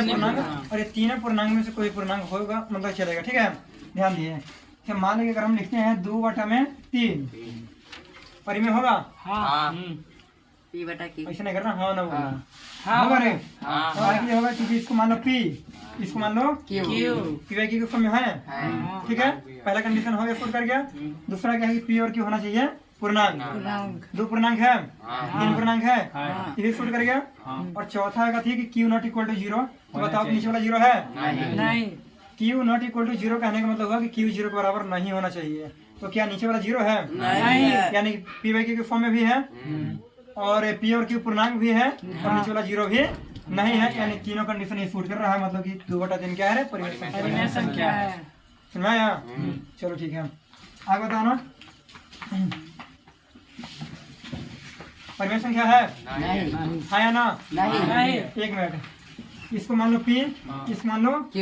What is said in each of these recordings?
पूर्णांक और ये तीनों पूर्णांक में से कोई पूर्णांक होगा मतलब चलेगा। ठीक है, ध्यान दिए। क्या मान लीजिए अगर हम लिखते हैं 2/3 परिमेय होगा? हाँ। ऐसे नहीं करना, हाँ ना होगा रे। तो आगे होगा क्योंकि इसको मान लो P, इसको मान लो Q, P की फॉर्म में है। ठीक है, पहला कंडीशन हो गया, शूट कर गया। दूसरा क्या है कि P और Q होना चाहिए पूर्णांक। 2 पूर्णांक है, 3 पूर्णांक है, ये शूट कर गया। और चौथा का थी कि Q ≠ = 0। तो बताओ नीचे वाला 0 है? नहीं। Q ≠ = 0 कहने का मतलब हुआ कि Q 0 के बराबर नहीं होना चाहिए। तो क्या नीचे वाला 0 है? नहीं। यानी P के फॉर्म में भी है और P और Q पूर्णांक भी है और नीचे वाला 0 भी नहीं है। यानी तीनों कंडीशन ये शूट कर रहा है, मतलब कि 2/3 क्या है? परिमेय संख्या है। सुन में आया? चलो ठीक है, आगे बताओ ना। परिमेय संख्या है? हाँ या ना? नहीं। एक मिनट, इसको मान लो P, इसको मान लो Q।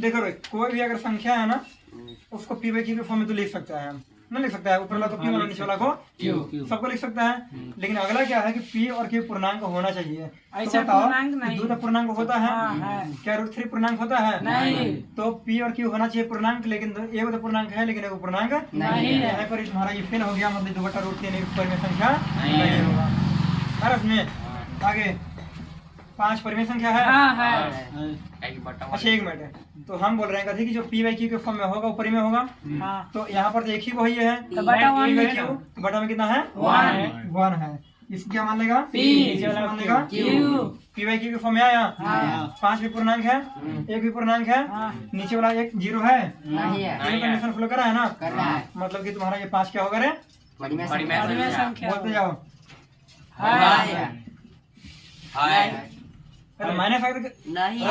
देखो रे, कोई भी अगर संख्या है ना उसको P के फॉर्म में तो लिख सकता है, नहीं लिख सकता है? ऊपर वाला को P और नीचे वाला को Q, सबको लिख सकता है। लेकिन अगला क्या है कि P और Q पूर्णांक होना चाहिए। ऐसा तो बताओ, पूर्णांक नहीं। 2 पूर्णांक होता है? क्या √3 पूर्णांक होता है? नहीं। तो P और Q होना चाहिए पूर्णांक, लेकिन एगो तो पूर्णांक है लेकिन एगो पूर्णांक नहीं है। यहाँ पर तुम्हारा ये फेल हो गया, मतलब 2/√3 परिमेय संख्या नहीं होगा। अरे इसमें आगे 5 परिमेय संख्या है? अच्छा एक मिनट, तो हम बोल रहे हैं कि जो P/Q के फॉर्म में होगा वो परिमेय होगा। तो यहाँ पर तो एक ही वही है, तो बटा 1 में P/Q बटा में कितना है? 1 है। इसको क्या मान लेगा? P, मान लेगा Q। P/Q के फॉर्म में आया। 5 भी पूर्णांक है, 1 भी पूर्णांक है, नीचे वाला एक 0 है। कंडीशन फॉलो करा है ना? मतलब कि तुम्हारा ये 5 क्या होगा रे? परिमेय संख्या। बोलते जाओ। माइनस नहीं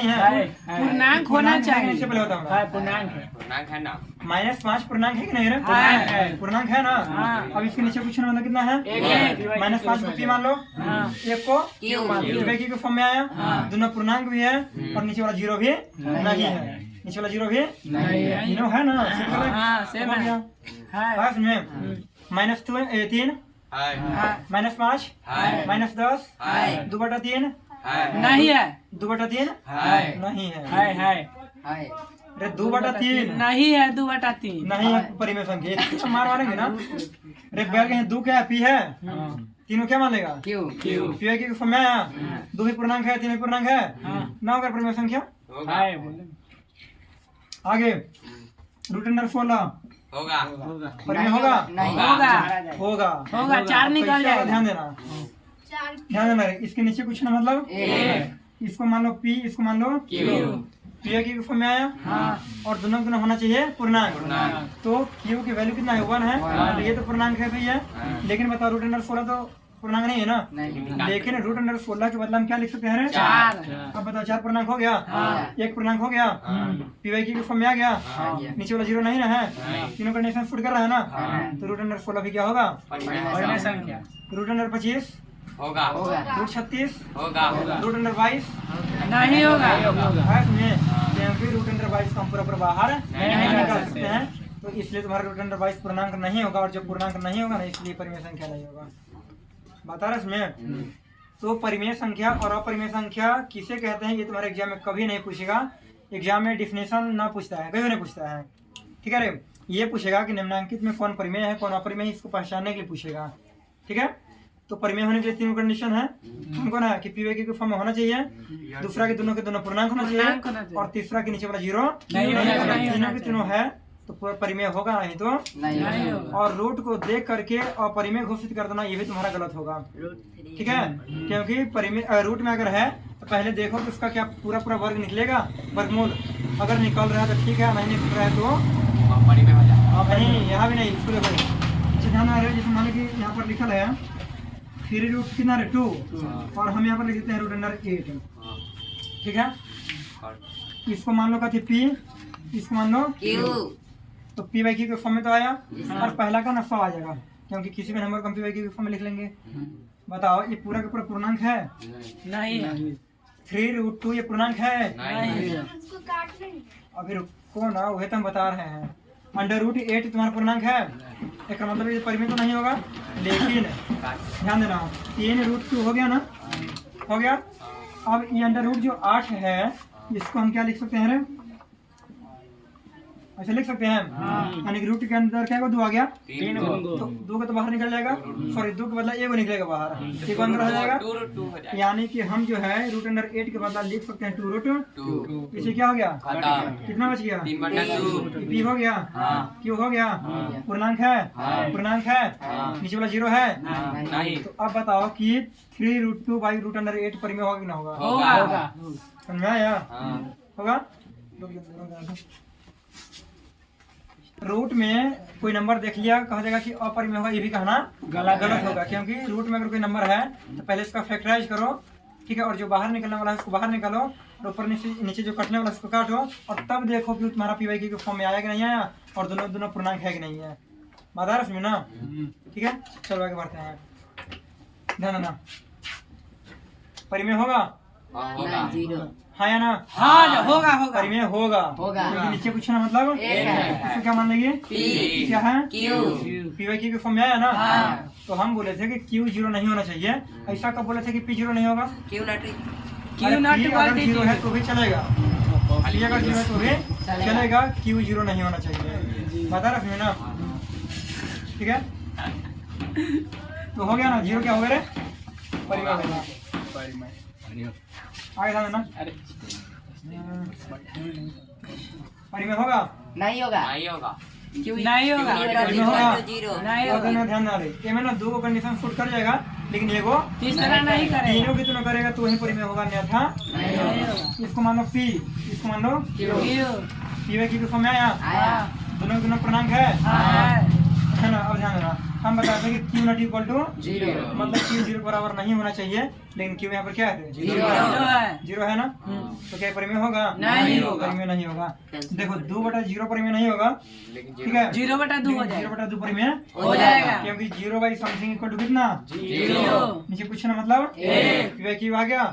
है, पूर्णांक होना चाहिए। इससे पहले बताओ ना। पूर्णांक है ना। -5 पूर्णांक है कि नहीं रे? पूर्णांक है ना? अब इसके नीचे कुछ ना, मतलब कितना है? -5 को P मान लो, 1 को P/Q के फॉर्म में आया। दोनों पूर्णांक भी है और नीचे वाला 0 भी नहीं है। नीचे वाला 0 भी तीनों है ना? सेम है। -3 -5 -10 2/3 नहीं है। 2/3 नहीं है। अरे 2/3 नहीं है। 2/3 नहीं है परिमेय संख्या। तो मार मारेंगे ना रे? बैल के 2 क्या है? P है। तीनों क्या मान लेगा? P के फॉर्म में आया। 2 भी पूर्णांक है, 3 भी पूर्णांक है, ना होगा परिमेय संख्या। आगे √16 परिमेय होगा? होगा। 4 निकल जाएगा। ध्यान देना रे। इसके नीचे कुछ ना, मतलब इसको मान लो P, इसको मान लो P के फॉर्म में आया और दोनों होना चाहिए पूर्णांक। तो Q की वैल्यू कितना है? 1 है। ये तो पूर्णांक है, सही है। लेकिन बताओ √16 तो पूर्णांक नहीं है ना? लेकिन √16 के बदला हम क्या लिख सकते हैं? 4। अब बताओ 4 पूर्णांक हो गया, 1 पूर्णांक हो गया, P/Q के फॉर्म में आ गया, नीचे वाला 0 नहीं ना है। तीनों कंडीशन फुट कर रहा है ना? तो √16 भी क्या होगा? परिमेय संख्या। √25 होगा। √36 √22 नहीं होगा। क्योंकि √22 को हम पूरा बाहर नहीं निकाल सकते हैं, तो इसलिए तुम्हारा √22 पूर्णांक नहीं होगा। और जब पूर्णांक नहीं होगा ना, इसलिए परिमेय संख्या नहीं होगा। बता रहे इसमें? तो परिमेय संख्या और अपरिमेय संख्या किसे कहते हैं, ये तुम्हारे एग्जाम में कभी नहीं पूछेगा। एग्जाम में डिफिनेशन ना पूछता है, कभी नहीं पूछता है। ठीक है रे? ये पूछेगा कि निम्नांकित में कौन परिमेय है कौन अपरिमेय है, इसको पहचानने के लिए पूछेगा। ठीक है, तो परिमेय होने के लिए 3 कंडीशन है। कौन है कि P/Q के फॉर्म में होना चाहिए, दूसरा के दोनों पूर्णांक होना चाहिए, और तीसरा के नीचे वाला 0 नहीं। तीनों के तीनों है तो परिमेय होगा, नहीं तो नहीं। और रूट को देख करके अपरिमेय घोषित कर देना, ये भी तुम्हारा गलत होगा। ठीक है, क्योंकि परिमेय रूट में अगर है तो पहले देखो कि उसका क्या पूरा वर्ग निकलेगा, वर्गमूल। अगर निकल रहा है तो ठीक है, नहीं निकल रहा है तो नहीं। यहाँ भी नहीं। इसको देखो, ध्यान आ रहा है। जैसे मान लो कि यहाँ पर लिखा है 3 कितना है? 2, और हम यहाँ पर लिख देते हैं √8। ठीक है, इसको मान लो कहते P, इसको मान लो Q। तो P/Q के फॉर्म में तो आया, और पहला का ना 100 आ जाएगा, क्योंकि किसी भी नंबर को हम P/Q के फॉर्म में लिख लेंगे। बताओ ये पूरा का पूरा पूर्णांक है? नहीं है। 3√2 ये पूर्णांक है? अभी रुको ना, वही तो हम बता रहे हैं। √8 तुम्हारा पूर्णांक है, एक मतलब ये परिमेय तो नहीं होगा। लेकिन ध्यान देना, 3√2 हो गया ना? हो गया। अब ये अंडर रूट जो 8 है इसको हम क्या लिख सकते हैं रे? अच्छा लिख सकते हैं, यानी कि रूट के अंदर क्या को 2 आ गया, 3 तो 2 का तो बाहर निकल जाएगा, सॉरी 2 के बदला 1 निकलेगा बाहर, 1 अंदर आ जाएगा, यानी कि हम जो है रूट अंडर 8 के बदला लिख सकते हैं 2 रूट 2। इसे क्या हो गया, कितना बच गया, पी हो गया, क्यू हो गया, पूर्णांक है, पूर्णांक है, नीचे वाला 0 है नहीं। तो अब बताओ कि 3 रूट 2 बाई रूट अंडर 8 परिमेय होगा कि ना होगा? होगा। समझ में आया? होगा। रूट में कोई नंबर देख लिया, कहा जाएगा कि अपरिमेय होगा, ये भी कहना गलत होगा, क्योंकि रूट में अगर कोई नंबर है तो पहले इसका फैक्टराइज करो, ठीक है, और जो बाहर निकलने वाला है उसको बाहर निकालो, और ऊपर नीचे जो कटने वाला है उसको काटो, और तब देखो कि तुम्हारा पीवाई के फॉर्म में आया कि नहीं आया, और दोनों दोनों पूर्णांक है कि नहीं है। बात आ रहा है ना? ठीक है, चलो आगे बढ़ते हैं। ध्यान देना, परिमेय होगा हाँ या ना? हाँ होगा होगा। परिमेय होगा, क्योंकि नीचे कुछ ना मतलब इसको क्या मान लेंगे, क्या है, पीवाई के फॉर्म में आया ना। तो हम बोले थे कि क्यू 0 नहीं होना चाहिए, ऐसा कब बोले थे कि पी 0 नहीं होगा? क्यू नॉट अगर 0 है तो भी चलेगा, पी अगर 0 है तो भी चलेगा, क्यू 0 नहीं होना चाहिए। बता रहे ना? ठीक है, तो हो गया ना, 0 क्या हो गया रे, परिमेय होगा। आगे ध्यान देना, परिमेय होगा नहीं होगा परिमेय होगा। नहीं अगर होगा। मैं ध्यान ना रहे, ये में ना 2 को कंडीशन शूट कर जाएगा, लेकिन ये को तीसरा नहीं करेगा, तीनों की तुलना करेगा तो वही परिमेय होगा, अन्यथा इसको मान लो पी, इसको मान लो पी की फॉर्म में आया, दोनों दोनों पूर्णांक है ना। अब ध्यान देना, हम बताते हैं कि क्यू नॉट इक्वल टू 0, मतलब क्यू 0 बराबर नहीं होना चाहिए, लेकिन क्यू यहाँ पर क्या है, 0 है ना। तो क्या परिमेय होगा? नहीं होगा, परिमेय नहीं होगा। देखो 2/0 परिमेय नहीं होगा, ठीक है, 0/2 हो जाएगा, 0/2 परिमेय हो जाएगा, क्योंकि 0 बाई समथिंग इक्वल टू कितना, 0 नीचे कुछ ना मतलब क्यू आ गया,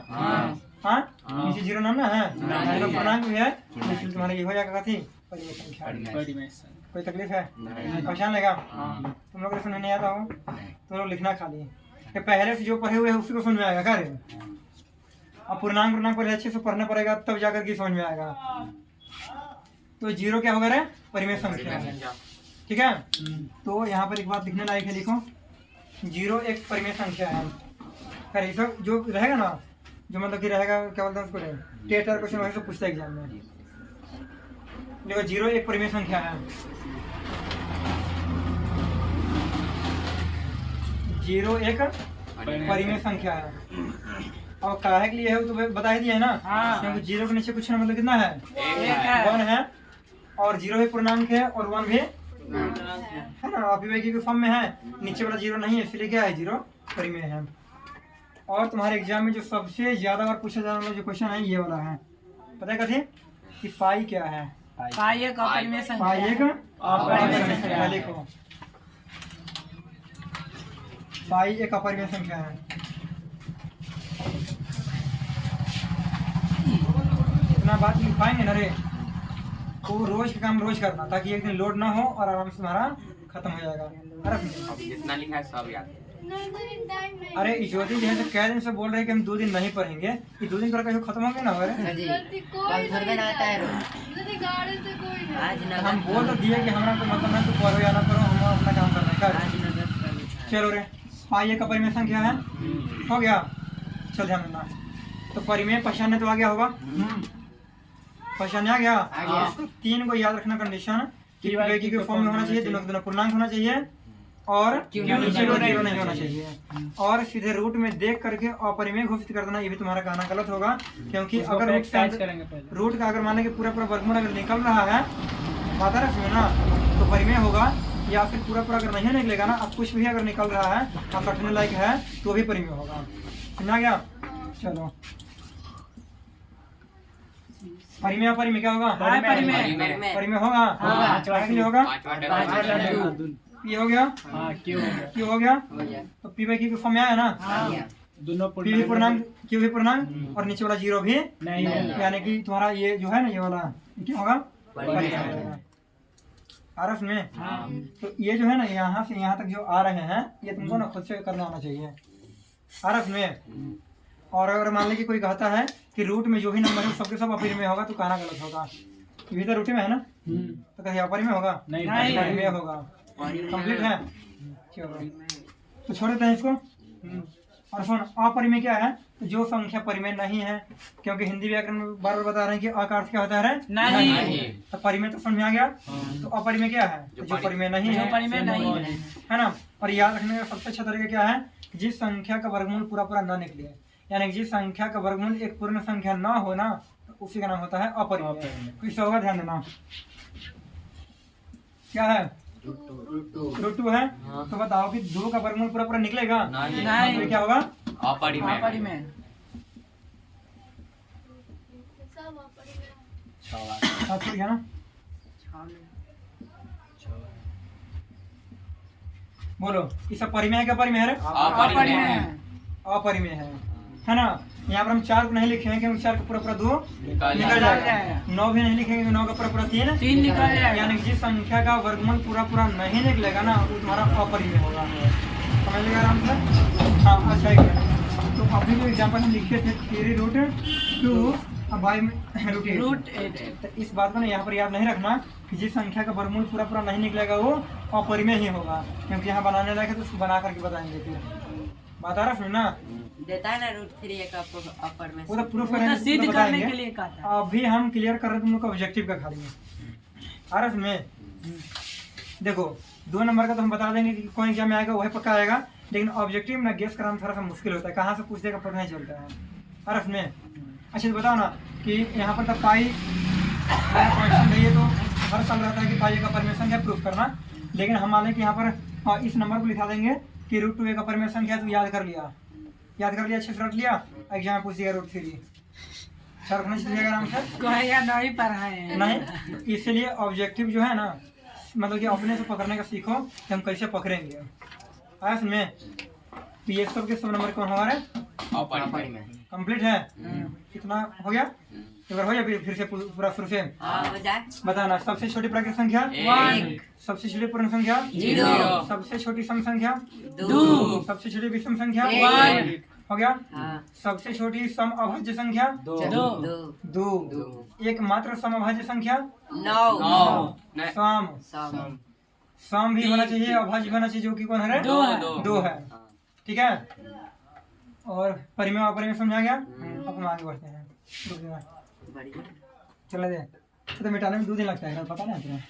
हाँ नीचे 0 ना है, पूर्णांक भी है, इसलिए तुम्हारा ये हो जाएगा कथी, परिमेय संख्या। कोई तकलीफ है? पहचान लेगा? तुम लोग को समझ नहीं आता हो तुम लोग लिखना खाली कि पहले से जो पढ़े हुए हैं उसी को समझ में आएगा, क्या रे? अब पूर्णांक पहले अच्छे से पढ़ना पड़ेगा, तब जाकर के समझ में आएगा। तो 0 क्या होगा रे, परिमेय संख्या है, ठीक है। तो यहाँ पर एक बात लिखने लायक है, लिखो 0 एक परिमेय संख्या है। खैर सब जो रहेगा ना, जो मतलब कि रहेगा क्या बोलते हैं उसको, टेस्ट क्वेश्चन वही सब पूछता है एग्जाम में। देखो 0 एक परिमेय संख्या है, 0 एक परिमेय संख्या है, और काहे के लिए है वो तो बता ही दिया है ना, क्योंकि 0 के नीचे कुछ ना मतलब कितना है, 1 है, और 0 भी पूर्णांक है और 1 भी है ना, अभिव्यक्ति के फॉर्म में है, नीचे वाला 0 नहीं है, इसलिए क्या है, 0 परिमेय है। और तुम्हारे एग्जाम में जो सबसे ज्यादा बार पूछा जाने वाला जो क्वेश्चन है ये वाला है, पता है कथी, कि पाई क्या है, पाई एक अपरिमेय संख्या, पाई एक अपरिमेय संख्या, लिखो पाई एक अपरिमेय संख्या है। इतना बात लिखाएंगे ना रे, तो रोज का काम रोज करना, ताकि एक दिन लोड ना हो और आराम से तुम्हारा खत्म हो जाएगा। जितना लिखा है सब याद। अरे ज्योति जी है तो कई दिन से बोल रहे हैं कि हम 2 दिन नहीं पढ़ेंगे, कि 2 दिन कर कैसे खत्म होंगे ना हमारे। हम बोल तो दिए कि हमारा तो मतलब है तो पढ़ो या ना पढ़ो, हम अपना काम करना है। चलो रे, पाई एक परिमेय संख्या है, हो गया, चल ध्यान देना। तो परिमेय पहचानने तो आ गया होगा, पहचानने आ गया। 3 को याद रखना कंडीशन, कि के फॉर्म में होना चाहिए, दोनों दोनों पूर्णांक होना चाहिए, और जीरो नहीं होना चाहिए, और सीधे रूट में देख करके अपरिमेय घोषित कर देना, ये भी तुम्हारा कहना गलत होगा, क्योंकि अगर रूट का अगर माने कि पूरा वर्गमूल अगर निकल रहा है, बात है सुनो ना, तो परिमेय होगा, या फिर पूरा अगर नहीं निकलेगा ना, अब कुछ भी अगर निकल रहा है और कटने लायक है तो भी परिमेय होगा। समझा गया? चलो परिमेय अपरिमेय क्या होगा? परिमेय होगा, होगा ये हो गया, क्यों हो गया, तो पी बाई क्यू फॉर्म में आया ना, दोनों पी भी पूर्णांक क्यू भी पूर्णांक और नीचे वाला 0 भी नहीं, यानी कि तुम्हारा ये जो है ना, ये वाला क्या होगा, आरफ में। तो ये जो है ना, यहाँ से यहाँ तक जो आ रहे हैं, ये तुमको ना खुद से करना आना चाहिए आरफ में। और अगर मान ली कि कोई कहता है कि रूट में जो भी नंबर है सबके सब अपरिमेय होगा तो कहना गलत होगा। ये भी तो रूट में है ना, तो कहीं अपरिमेय होगा नहीं। परिमेय होगा। कंप्लीट है, चलो तो छोड़ देते हैं इसको। और सुन, अपरिमेय क्या है? तो जो संख्या परिमेय नहीं है, क्योंकि हिंदी व्याकरण में बार बार बता रहे हैं कि अ का अर्थ क्या होता है? नहीं। तो परिमेय तो समझ में आ गया। तो अपरिमेय क्या है? जो परिमेय नहीं जो है, परिमेय नहीं है ना। और याद रखने का सबसे अच्छा तरीका क्या है? जिस संख्या का वर्गमूल पूरा पूरा न निकले, यानी जिस संख्या का वर्गमूल एक पूर्ण संख्या न हो ना, तो उसी का नाम होता है अपरिमेय। किस होगा ध्यान देना। क्या है? रूट 2 है। तो बताओ कि 2 का वर्गमूल पूरा पूरा निकलेगा? नहीं। तो क्या होगा? अपरिमेय। अपरिमेय। छूट गया ना। बोलो, इस परिमेय है क्या परिमेय है? अपरिमेय। अपरिमेय है ना। यहाँ पर हम 4 को नहीं लिखेंगे क्योंकि 4 का पूरा पूरा 2 निकल जाएगा। 9 भी नहीं लिखेंगे, 9 का पूरा पूरा 3 निकल जाएगा। यानी जिस संख्या का वर्गमूल पूरा पूरा नहीं निकलेगा ना, वो तुम्हारा अपरिमेय होगा। समझ लिया आराम से? हाँ, अच्छा है। तो अभी जो एग्जाम्पल हम लिखे थे 3 रूट 2 बाई रूट 8, तो इस बात को ना यहाँ पर याद नहीं रखना कि जिस संख्या का वर्गमूल पूरा पूरा नहीं निकलेगा वो अपरिमेय ही होगा, क्योंकि यहाँ बनाने लगे तो उसको बना करके बताएंगे। फिर बात आ रहा सुन ना, देता है ना रूट 3 एक अपर में। वो तो प्रूफ वो तो करेंगे, सिद्ध तो करने के बताएंगे। लिए कहता है। अभी हम क्लियर कर रहे हैं तुम लोग का ऑब्जेक्टिव का खाली में। आ रहा में देखो 2 नंबर का तो हम बता देंगे कि कौन एग्जाम में आएगा, वही पक्का आएगा। लेकिन ऑब्जेक्टिव में गेस कराना थोड़ा सा मुश्किल होता है, कहाँ से पूछ देगा पता नहीं चलता है। आ रहा में अच्छा तो बताओ ना कि यहाँ पर तो पाई कॉन्स्टेंट है, ये तो हर साल रहता है कि पाई का परिमेय संख्या प्रूफ करना। लेकिन हम मान लें कि यहाँ पर इस नंबर को लिखा देंगे कि रूट 2 का परिमेय संख्या, तो याद कर लिया अच्छे से रख लिया। एग्जाम में पूछ दिया रूट 3 सर रखना चाहिए आराम से। कहेगा नहीं पढ़ाए हैं। नहीं, तो इसलिए ऑब्जेक्टिव जो है ना, मतलब कि अपने से पकड़ने का सीखो कि हम कैसे पकड़ेंगे। आया सुनने, तो ये सब के सब नंबर कौन हमारे अपरिमेय। कंप्लीट है। कितना हो गया? एक बार हो गया, फिर से पूरा शुरू से हो जाए। बताना। सबसे छोटी प्राकृतिक संख्या 1, सबसे छोटी पूर्ण संख्या 0, सबसे छोटी सम संख्या 2, सबसे छोटी विषम संख्या 1, हो गया। हाँ, सबसे छोटी सम अभाज्य संख्या 2, 2। एकमात्र सम अभाज्य संख्या 9, सम। सम भी होना चाहिए, अभाज्य भी होना चाहिए, जो कि कौन है? 2 है। ठीक है। और परिमेय अपरिमेय समझा गया। अब हम आगे बढ़ते हैं। बढ़िया। चला दे, तो मिटाने में 2 दिन लगता है, पता नहीं तुम्हें?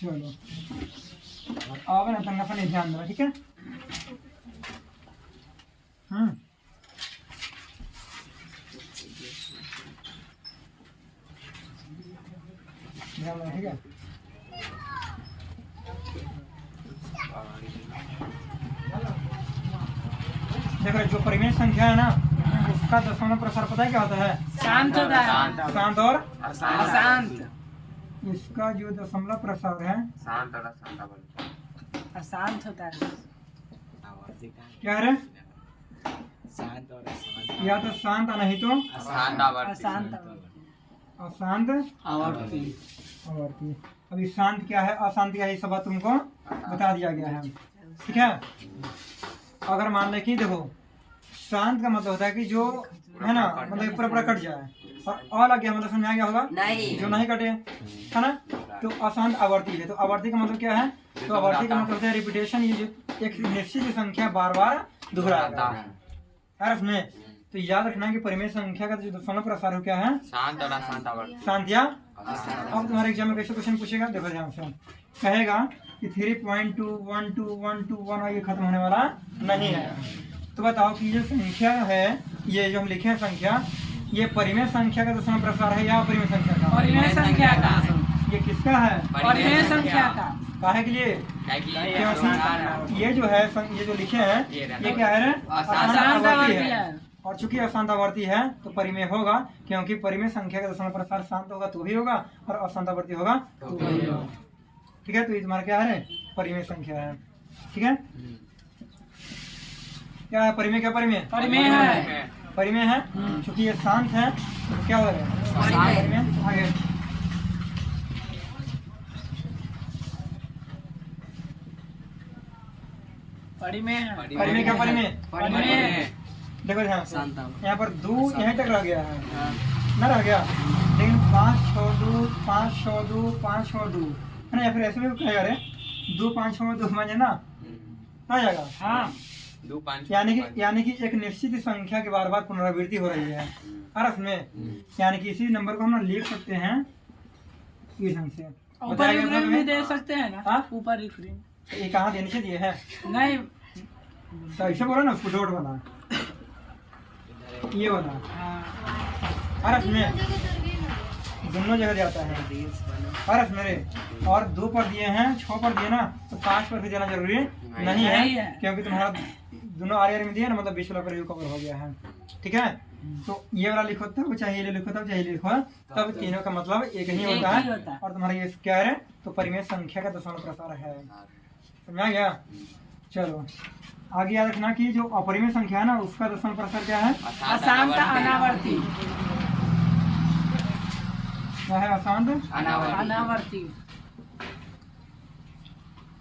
चलो अब ना तंगा सा नहीं ध्यान देना, ठीक है? ध्यान देना, ठीक है? देखो जो परिमेय संख्या है ना, उसका दशमलव प्रसार पता है क्या होता है? शांत होता है। शांत और अशांत। इसका जो दशमलव प्रसार है शांत और अशांत। अशांत होता है। क्या है? शांत और अशांत। या तो शांत नहीं तो अशांत आवर्ती। अशांत। अशांत आवर्ती। अभी शांत क्या है, अशांत क्या है, ये सब बात तुमको बता दिया गया है। ठीक है। अगर मान ले कि देखो शांत का मतलब होता है कि जो है ना, मतलब पूरा पूरा कट जाए, और लग गया मतलब समझ आ गया होगा, नहीं। जो नहीं कटे, है ना। तो अशांत आवर्ती है। तो आवर्ती का मतलब क्या है? तो आवर्ती का मतलब होता है रिपीटेशन, ये जो एक निश्चित संख्या बार बार दोहराता है। अर्थ में तो याद रखना कि परिमेय संख्या का जो दशमलव प्रसार हो क्या है? शांत और अशांत आवर्ती। शांत या अब तुम्हारे एग्जाम में कैसे क्वेश्चन पूछेगा, देखो ध्यान से। कहेगा कि 3.21211 ये खत्म होने वाला नहीं है। तो बताओ कि ये संख्या है, ये जो हम लिखे हैं संख्या, ये परिमेय संख्या का दशमलव प्रसार है या अपरिमेय संख्या का? परिमेय संख्या का। ये किसका है? परिमेय संख्या का। काहे के लिए? क्योंकि ये जो है ये जो लिखे हैं ये क्या है? अशांत आवर्ती आवर्ती है। है। और चूंकि अशांत आवर्ती है तो परिमेय होगा, क्योंकि परिमेय संख्या का दशमलव प्रसार शांत होगा तो भी होगा, और अशांत आवर्ती होगा तो भी होगा। ठीक है। तो ये तुम्हारा क्या है? परिमेय संख्या है। ठीक है। क्या है परिमेय? क्या परिमेय? परिमेय है। परिमेय है। चूंकि ये शांत है तो क्या हो रहा है? परिमेय आगे परिमेय परिमेय क्या परिमेय परिमेय देखो ध्यान से शांता। यहाँ पर दो यहीं तक रह गया है ना रह गया लेकिन 5 6 2 5 6 2 5 6 2 है ना या फिर ऐसे भी कहेगा रे 2 5 6 2 बने ना आ जाएगा हाँ 2 5 यानी कि एक निश्चित संख्या की बार बार पुनरावृत्ति हो रही है अर्थ में यानी कि इसी नंबर को हम लोग लिख सकते हैं इस ढंग से ऊपर बताया गया रिक्रीम था भी हमें? दे सकते हैं ना हाँ? ऊपर रिक्रीम ये कहाँ देने से दिए है नहीं तो ऐसे बोला ना उसको डॉट बना ये बना हाँ अर्थ में दोनों जगह जाता है अर्थ मेरे और 2 पर दिए हैं 6 पर दिए ना तो 5 पर भी देना जरूरी नहीं नहीं है है। क्योंकि तुम्हारा दोनों आर में दिए ना मतलब 20 वाला पर कवर हो गया है ठीक है तो ये वाला लिखो तब चाहिए लिखो तब चाहिए लिखो तब तीनों का मतलब एक ही होता एक ही है होता है। और तुम्हारा ये क्या है तो परिमेय संख्या का दशमलव प्रसार है समझा गया चलो आगे याद रखना कि जो अपरिमेय संख्या है ना उसका दशमलव प्रसार क्या है अशांत अनावर्ती क्या है अशांत अनावर्ती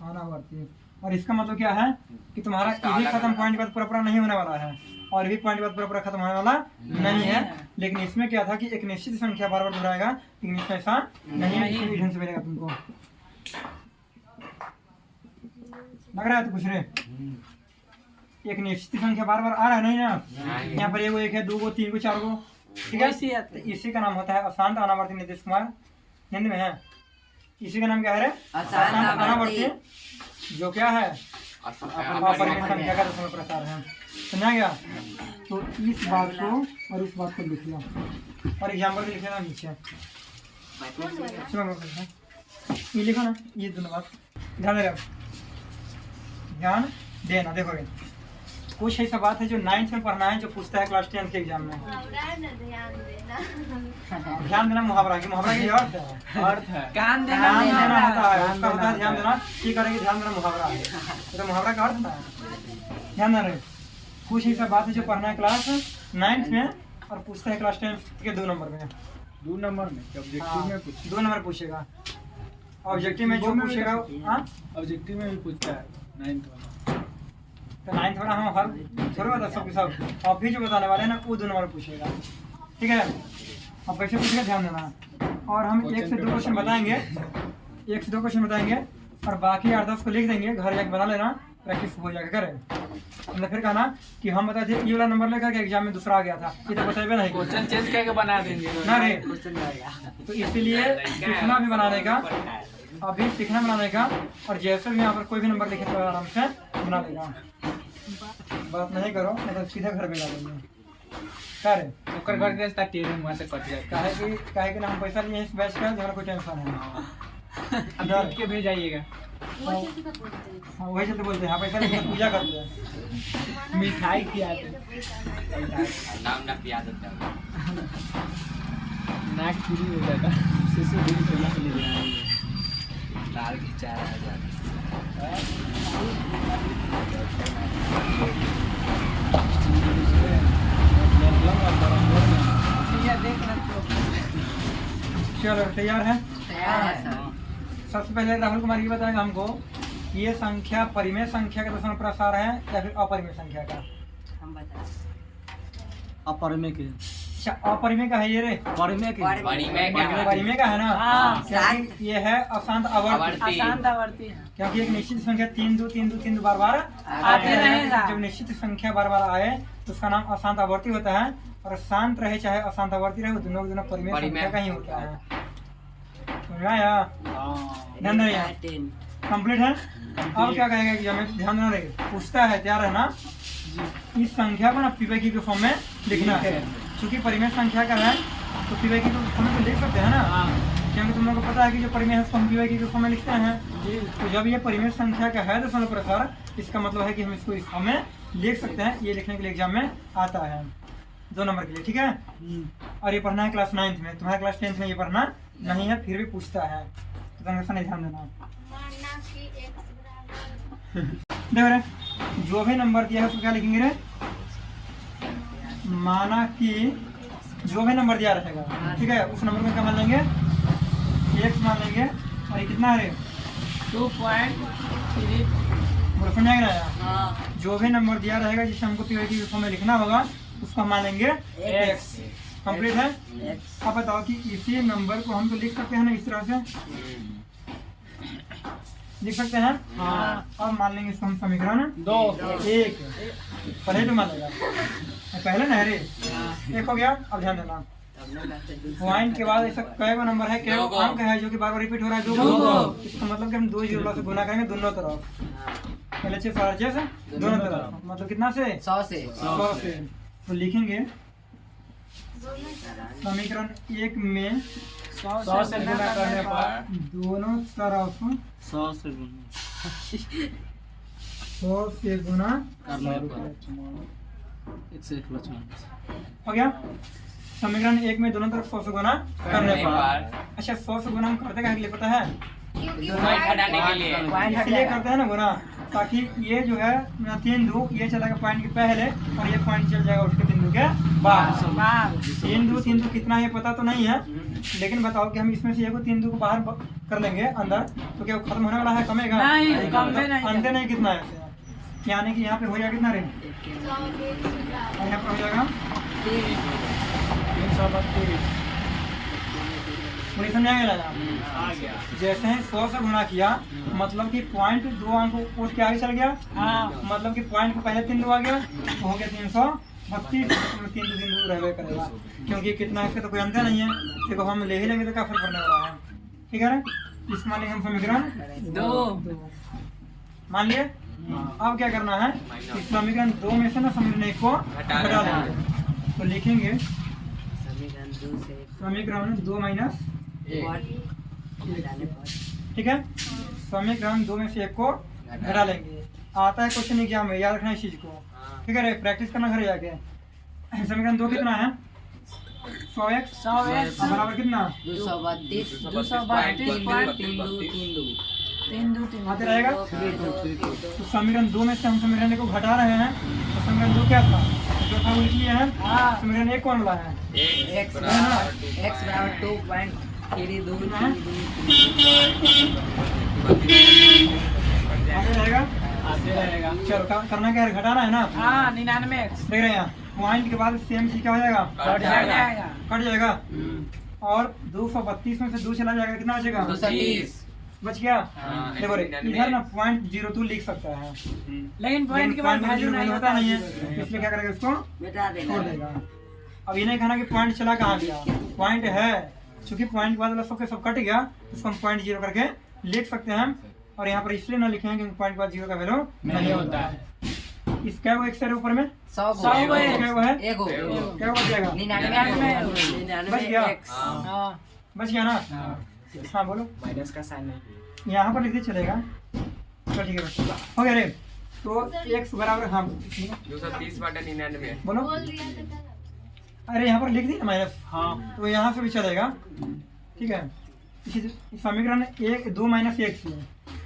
अनावर्ती और इसका मतलब क्या है कि तुम्हारा इसका एक ही अलग खत्म अलग। पॉइंट बाद पूरा नहीं होने वाला है और भी पॉइंट बाद पूरा खत्म होने वाला नहीं है लेकिन इसमें क्या था कि एक निश्चित संख्या बार बार दोहराएगा लेकिन इसमें ऐसा नहीं है इसमें ढंग से मिलेगा तुमको लग रहा है तो कुछ रे एक निश्चित संख्या बार बार आ रहा है नहीं ना यहाँ पर एगो एक है 2 गो 3 गो 4 गो ठीक है वैसे ही आते तो इसी का नाम होता है अशांत अनावर्ती नीतीश कुमार हिंद में है इसी का नाम क्या है रे अशांत अनावर्ती। जो क्या है अपरिमेय संख्या का दशमलव प्रसार है समझा गया तो इस बात को और इस बात को लिख लो और एग्जाम्पल लिख लेना नीचे सुनो ये लिखो ना ये दोनों बात ध्यान दे ध्यान देना देखोगे कुछ ऐसा बात है जो 9th में पढ़ना है जो पूछता है क्लास 10 के एग्जाम में ध्यान देना मुहावरा की मुहावरा की अर्थ है कान देना ध्यान नहीं देना आता होता है। है उसका होता है ध्यान देना ये करेंगे ध्यान देना मुहावरा है तो मुहावरा का अर्थ है ध्यान देना कुछ ऐसा बात है जो पढ़ना है क्लास 9th में और पूछता है क्लास 10 के 2 नंबर में 2 नंबर में ऑब्जेक्टिव में पूछ 2 नंबर पूछेगा ऑब्जेक्टिव में जो पूछेगा हाँ ऑब्जेक्टिव में भी पूछता है 9th वाला तो 9th वाला हम हर थोड़ा बता सबके सब और भी जो बताने वाले हैं ना वो 2 नंबर पूछेगा ठीक है अब कैसे पूछेगा ध्यान देना और हम 1 से 2 क्वेश्चन बताएंगे 1 से 2 क्वेश्चन बताएंगे और बाकी 8-10 को लिख देंगे घर जाके बना लेना प्रैक्टिस हो जाएगा करें हमने फिर कहा ना कि हम बताए थे ये वाला नंबर लेकर के एग्जाम में दूसरा आ गया था ये तो बताए नहीं क्वेश्चन चेंज करके बना देंगे ना रे तो इसीलिए सीखना भी बनाने का अभी सीखना बनाने का और जैसे भी यहाँ पर कोई भी नंबर लिखे तो आराम से बना लेगा बात नहीं करो नहीं तो सीधे घर पे ला देंगे क्या रे ओकर घर के रास्ता टेढ़े वहां से कट जाए काहे कि ना हम पैसा लिए इस बैच का जो कोई टेंशन है अब देख के भेजाइएगा हाँ वही चलते बोलते हैं हाँ पैसा लेके पूजा करते हैं मिठाई खिलाते नाम ना पिया देता है नाक फ्री हो जाता शिशु दिन के लिए लाल खिंचा ये देख रहे हो चलो तैयार है तैयार है सर। सबसे पहले राहुल कुमार ये बताएगा हमको ये संख्या परिमेय संख्या का दशमलव प्रसार है या फिर अपरिमेय संख्या का हम बताएं। अपरिमेय के अच्छा अपरिमेय का है ये रे परिमेय के बड़ी में क्या परिमेय का है ना हाँ। क्योंकि ये है अशांत आवर्ती आवर्ती। अशांत आवर्ती है क्योंकि एक निश्चित संख्या 3 2 3 2 3 2 बार बार आते रहेगा। जब निश्चित संख्या बार बार आए तो उसका नाम अशांत आवर्ती होता है और शांत रहे चाहे अशांत आवर्ती रहे वो दोनों परिमेय संख्या का ही होता है समझ आया ध्यान देना 10 कंप्लीट है अब क्या कहेगा कि हमें ध्यान देना रहेगा पूछता है तैयार है ना इस संख्या को ना पीवाईक्यू के फॉर्म में लिखना है क्योंकि परिमेय संख्या का है तो पीवाईक्यू के फॉर्म में तो लिख सकते हैं ना क्योंकि तुम लोगों को पता है कि जो परिमेय है उसको हम पीवाईक्यू के फॉर्म में लिखते हैं तो जब ये परिमेय संख्या का है दशमलव प्रसार इसका मतलब है कि हम इसको इस फॉर्म में लिख सकते हैं ये लिखने के लिए एग्जाम में आता है 2 नंबर के लिए ठीक है और ये पढ़ना है क्लास 9th में तुम्हारा क्लास 10th में ये पढ़ना नहीं है फिर भी पूछता है तो तुम नहीं ध्यान देना देखो रे जो भी नंबर दिया है उसको क्या लिखेंगे रे माना कि जो भी नंबर दिया रहेगा, ठीक है, उस नंबर में क्या मान लेंगे, x मान लेंगे। और ये कितना है, 2.3 बोलो समझ आएगा ना। हाँ जो भी नंबर दिया रहेगा जिसे हमको पीवाईक्यू के फॉर्म में लिखना होगा उसको हम मान लेंगे x। कंप्लीट है। X अब बताओ कि इसी नंबर को हम तो लिख सकते हैं ना इस तरह से, लिख सकते हैं। हाँ। अब मान लेंगे इसको हम समीकरण 2 एक, पहले तो मान लेगा, पहले ना रे एक हो गया। अब ध्यान देना, पॉइंट के बाद ऐसा कई गो नंबर है, कई गो अंक है जो कि बार बार रिपीट हो रहा है, 2 दो। इसका मतलब कि हम 2 जीरो से गुना करेंगे दोनों तरफ, पहले 6 साढ़े 6 से दोनों तरफ, मतलब कितना से 100 से 100 से। तो लिखेंगे समीकरण 1 में 100 से गुना करने पर दोनों तरफ 100 से गुना 100 से गुना करने पर 101 बचा। हो गया। समीकरण 1 में दोनों तरफ 100 से गुना करने पर। अच्छा 100 से गुना हम करते क्या लिए पता है, पॉइंट हटाने के लिए। इसलिए करते हैं ना गुना, ताकि ये जो है 3 2 ये चलेगा पॉइंट के पहले और ये पॉइंट चल जाएगा उसके 3 2 के बाद। 3 2 कितना है पता तो नहीं है, लेकिन बताओ कि हम इसमें से 3 2 को बाहर कर लेंगे अंदर, तो क्या वो खत्म होने वाला है, कमेगा नहीं, कम नहीं। अंत नहीं कितना है इसे? यानी कि यहाँ पे हो जाएगा कितना रे, और यहाँ पर हो जाएगा 332 पूरी समझाएंगे ना। आ गया। जैसे ही 100 से गुना किया मतलब कि पॉइंट 2 अंक उठ के आगे चल गया, हाँ। मतलब कि पॉइंट को पहले 3 2 आ गया तो हो गया 332, 3 2 रहने करेगा, क्योंकि कितना है इसका तो कोई अंतर नहीं है, देखो हम ले ही लेंगे तो क्या फर्क पड़ने वाला है, ठीक है ना। इस मान लेंगे हम समीकरण 2 मान लिए। अब क्या करना है, इस समीकरण 2 में से ना समीकरण 1 को हटा लेंगे, तो लिखेंगे समीकरण 2 माइनस, ठीक है, समीकरण 2 में से 1 को घटा लेंगे। आता है क्वेश्चन एग्जाम में, याद रखना इस चीज को, ठीक है रे, प्रैक्टिस करना घर जाके। समीकरण 2 कितना है, 100x बराबर कितना 232.32 आते रहेगा। तो समीकरण 2 में से हम समीकरण 1 को घटा रहे हैं, तो समीकरण 2 क्या था, जो था वो लिख लिया है। समीकरण 1 कौन वाला है, x बराबर 2.32 आते रहेगा। आते रहेगा। चलो करना क्या है, घटाना है ना, हाँ 99 देख रहे हैं यहाँ पॉइंट के बाद सेम चीज क्या हो जाएगा, कट जाएगा। कट जाएगा। और 232 में से 2 चला जाएगा, कितना बचेगा, 230 बच गया। हाँ, देखो रे इधर ना .02 लिख सकता है, लेकिन पॉइंट के बाद वैल्यू नहीं होता नहीं है, इसलिए क्या करेगा इसको बेटा छोड़ देगा। अब ये नहीं कहना कि पॉइंट चला कहाँ गया, पॉइंट है, चूंकि पॉइंट के बाद वाला सबके सब कट गया, इसको हम .0 करके लिख सकते हैं। और यहाँ पर इसलिए ना लिखे हैं क्योंकि पॉइंट के बाद 0 का वैल्यू नहीं होता है। इसका वो एक सर ऊपर में 100 100 क्या वो है, एगो क्या बच जाएगा, 99 बच गया, x हाँ। बच गया ना। हाँ बोलो, माइनस का साइन नहीं। यहाँ पर लिख दिए चलेगा, चलो ठीक है हो गया रे। तो x बराबर, हाँ 230/99 बोलो, अरे यहाँ पर लिख दी ना माइनस, हाँ। तो यहाँ से भी चलेगा, ठीक है। इसी समीकरण 2 माइनस 1 से,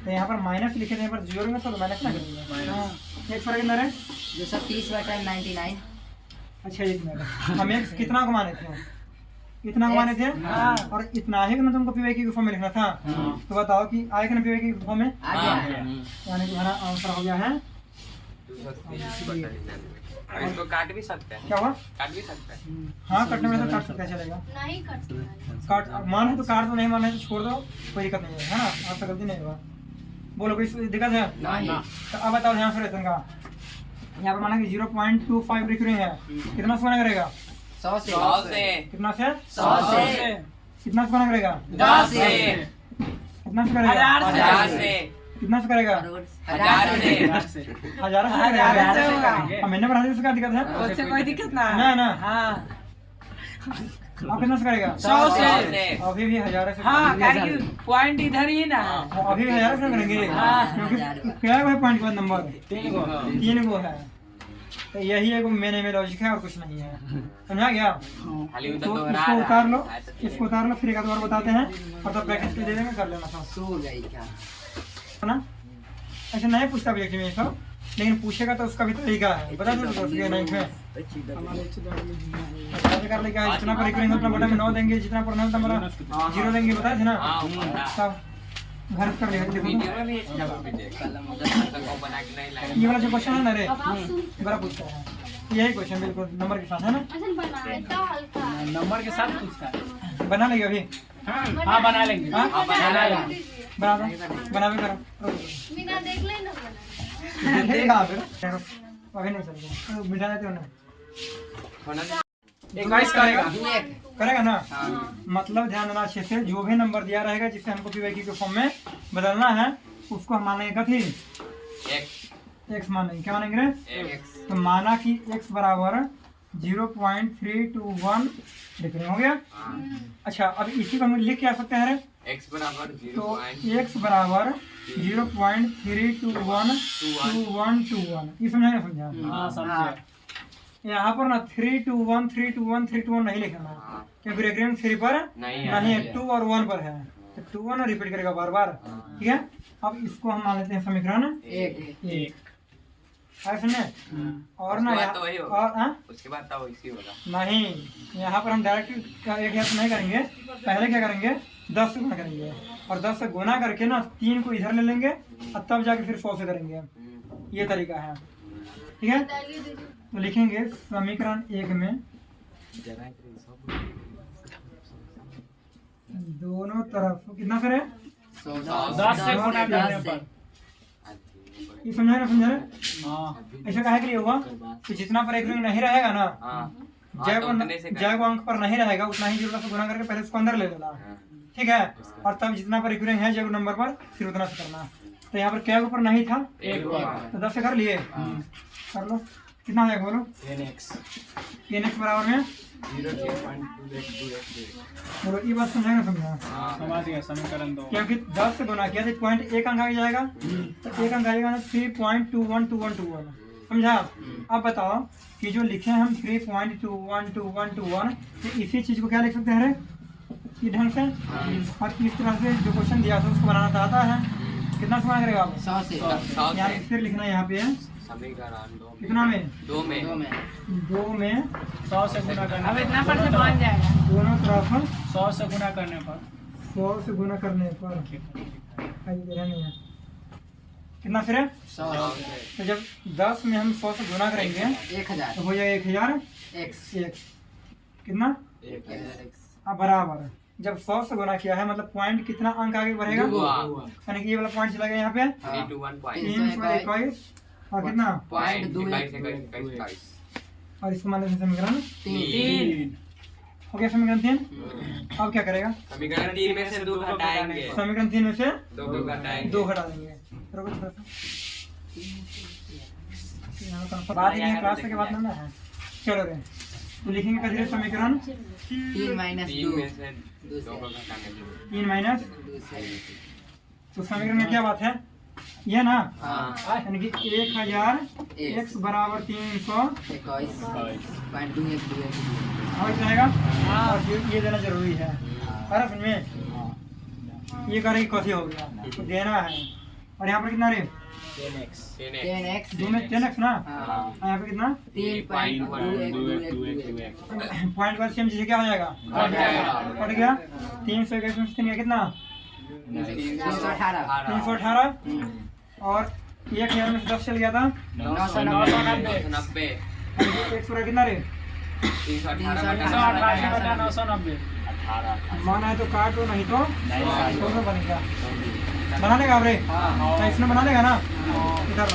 तो यहाँ पर माइनस लिखे थे, यहाँ पर जोड़ेंगे तो माइनस ना करेंगे, हाँ। एक फर्क कितना है, 230/99 अच्छा 1 मिनट, हम x कितना को माने थे, इतना को माने थे, हाँ। और इतना ही ना तुमको पीवाईक्यू के फॉर्म में लिखना था, तो बताओ कि आएगा ना पीवाईक्यू के फॉर्म में, आ गया यानी कि हमारा आंसर हो गया है, 230/99। इसको काट भी सकते हैं, क्या हुआ, काट भी सकते हैं। हाँ कटने में तो काट सकता है, चलेगा, नहीं कर सकता। काट मान है तो काट दो, नहीं मान है तो छोड़ दो, कोई दिक्कत नहीं है ना, आपसे गलती नहीं होगा। बोलो कोई दिक्कत है, नहीं तो अब बताओ ध्यान से रहते हैं, यहाँ पर माना कि 0.25 लिख रहे हैं, कितना से गुना करेगा, 100 से 100 से, कितना से, 100 से कितना से गुना करेगा, 10 से कितना से करेगा, 1000 से, कितना से करेगा, 1000 से, 1000 से हजार करेगा। से होगा। अब मैंने बढ़ा दिया, उससे क्या दिक्कत है, उससे कोई दिक्कत ना है। ना ना, हाँ अब कितना से करेगा, 100 से। अभी भी 1000 से, हाँ क्योंकि पॉइंट इधर ही ना है। अभी भी 1000 से करेंगे, हाँ। क्योंकि क्या है पॉइंट के बाद नंबर 3 को है, तो यही एक मेन लॉजिक है और कुछ नहीं है, समझा गया। खाली उधर तो दोहरा इसको रहा उतार लो, है, तो इसको उतार लो, फिर एक आध बार बताते हैं और तब प्रैक्टिस के दे देंगे, कर लेना सब, सो गई क्या है ना। ऐसे नहीं पूछता ऑब्जेक्टिव में सब, लेकिन पूछेगा तो उसका भी तरीका है, बता दो तो नहीं है। हमारे कर लेगा जितना पर करेंगे उतना बड़ा में 9 देंगे, जितना पर नहीं उतना 0 देंगे, बता थे ना। हाँ, पता। सब घर कर लेगा। देखो वीडियो में भी अच्छा को बना के नहीं लाए। ये वाला जो क्वेश्चन है ना रे, बड़ा पूछता है यही क्वेश्चन, बिल्कुल नंबर के साथ है ना। नंबर के साथ पूछता है। बना लेंगे अभी। हाँ बना लेंगे। हाँ? बना लेंगे। बना दो, बना भी करो। बिना देख लेना देखा फिर अभी नहीं चलेगा, मिटा देते हो ना। 21 करेगा। करेगा ना। मतलब ध्यान देना अच्छे से, जो भी नंबर दिया रहेगा जिससे हमको पीवाईक्यू के फॉर्म में बदलना है उसको हम मानेंगे कथी, x मानेंगे। क्या मानेंगे रे? तो माना कि x बराबर 0.321 लिख रहे हो गया। अच्छा अब इसी को हम लिख क्या सकते हैं रे? x बराबर तो x बराबर 0.3212121 ये समझा ना? समझा। हाँ समझे। यहाँ पर ना 321 नहीं लिखना है, क्योंकि रेग्रेंट 3 पर नहीं है, 2 और 1 पर है, तो 2 1 रिपीट करेगा बार बार। ठीक है, अब इसको हम मान लेते हैं समीकरण 1 ऐसे ने। और ना उसके बाद तो वही होगा। और हाँ? उसके बाद तो इसी होगा। नहीं, यहाँ पर हम डायरेक्ट एक हाथ नहीं करेंगे, पहले क्या करेंगे 10 से गुना करेंगे, और 10 से गुना करके ना 3 को इधर ले लेंगे और तब जाके फिर 100 से करेंगे। ये तरीका है। ठीक है, तो लिखेंगे समीकरण 1 में दोनों तरफ कितना फिर है 10 से गुना करने पर। ये समझा ना? समझा ना? हाँ ऐसा काहे के लिए हुआ कि जितना पर एक नहीं रहेगा ना, जब अंक पर नहीं रहेगा उतना ही 0 से गुना करके पहले उसको अंदर ले लेना। ठीक है, और तब जितना पर इक्विवेलेंट है जब नंबर पर फिर उतना से करना। तो यहाँ पर क्या ऊपर नहीं था, एक बार तो 10 से कर लिए। कर लो, कितना हो जाएगा बोलो? nx बराबर में बोलो, ये बात समझा ना? समझा। समझ गया। समीकरण 2 क्योंकि 10 से गुना किया तो पॉइंट एक अंक आ जाएगा, तो एक अंक आएगा ना 3.212121। समझा? अब बताओ कि जो लिखे हम 3.212121 तो इसी चीज को क्या लिख सकते हैं रे? इस ढंग से। और किस तरह से जो क्वेश्चन दिया था उसको बनाना आता है। कितना समय करेगा आप? 100 से यहाँ फिर लिखना है, यहाँ पे है कितना में? 2 में 2 में 100 से गुना करने अब इतना पर से बन जाएगा। दोनों तरफ 100 से गुना करने पर 100 से गुना करने पर नहीं है कितना फिर है? 100 तो जब 10 में हम 100 से गुना करेंगे 1000 तो हो जाएगा 1000 x कितना? अब बराबर जब 100 से गुना किया है मतलब पॉइंट कितना अंक आगे बढ़ेगा, यानी कि ये वाला पॉइंट चला गया यहाँ पे 321 और कितना और इसको मान लेते हैं समीकरण 3 हो गया। समीकरण 3 अब क्या करेगा? समीकरण 3 में से 2 घटाएंगे। समीकरण 3 में से 2 घटाएंगे। 2 घटा देंगे। बात ही नहीं, क्लास के बाद ना है। चलो रे, तो लिखेंगे कैसे समीकरण 3 माइनस 3 2 में से 2 को घटाएंगे। 3 माइनस। तो समीकरण में क्या बात है ये ना, यानी कि 1000 x बराबर 321 और जाएगा। और ये देना जरूरी है। अरे समझ में ये करे कथी हो गया तो देना है। और यहाँ पर कितना रे? 10x 2 में 10x ना, हाँ। यहाँ पे कितना 3.2 पॉइंट का सेम चीज क्या हो जाएगा? कट गया। 321 में 3 कितना? 318 और 1000 में से 10 चल गया था 990 एक पूरा कितना रे? 388/990 माना है तो काटो नहीं तो दोनों बनेगा। बना लेगा आप रे? तो इसमें बना लेगा ना? इधर